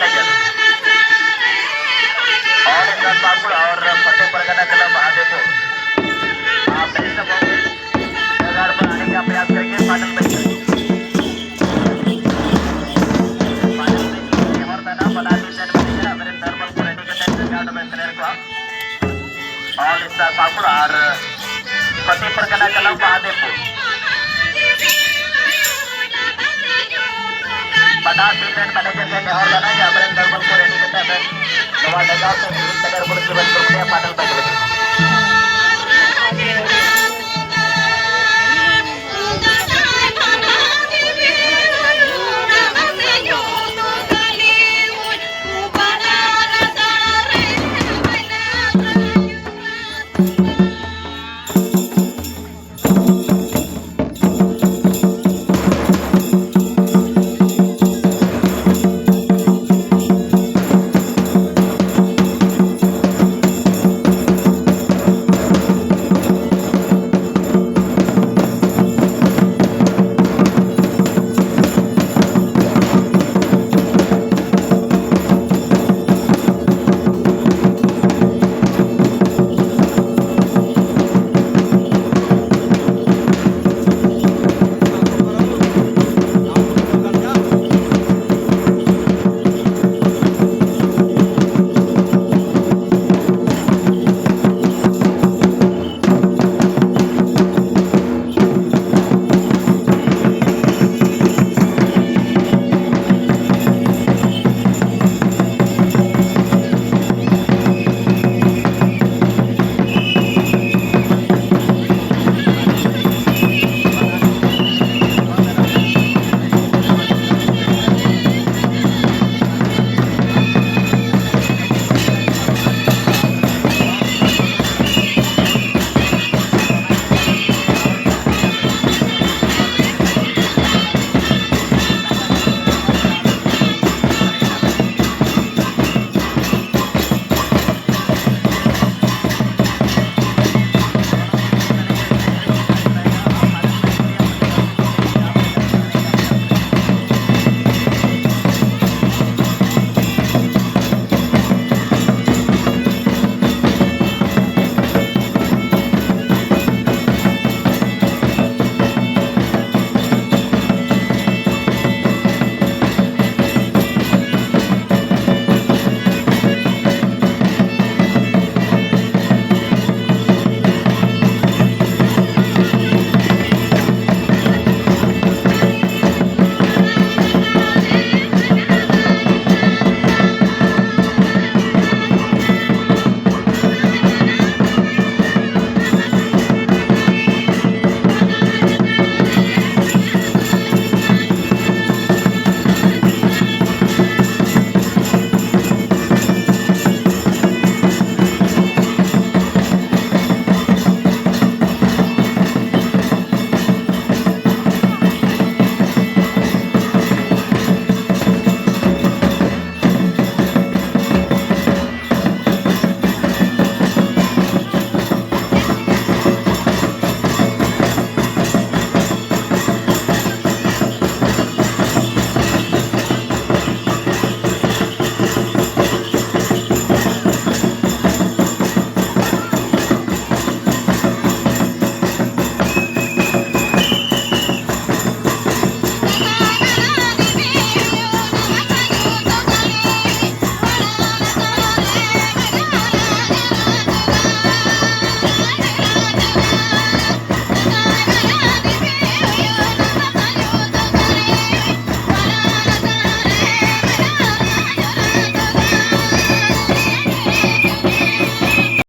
manager और इनका पाकुड़ और फतेह परगना क्लब महादेवपुर आप नहीं सब होंगे जगह पर आने का प्रयास करेंगे फाइनल मैच और मैना बनाती सेट मैनेजर अमरिंदर नॉर्मल को रेडी करते हैं गार्ड में प्लेयर को और इसका पाकुड़ और फतेह परगना क्लब महादेवपुर बता टीम मैनेजर के और बनाए अमरिंदर नॉर्मल को रेडी करते हैं नवा डगा से नगर पर जीवन प्रक्रिया फाइनल मैच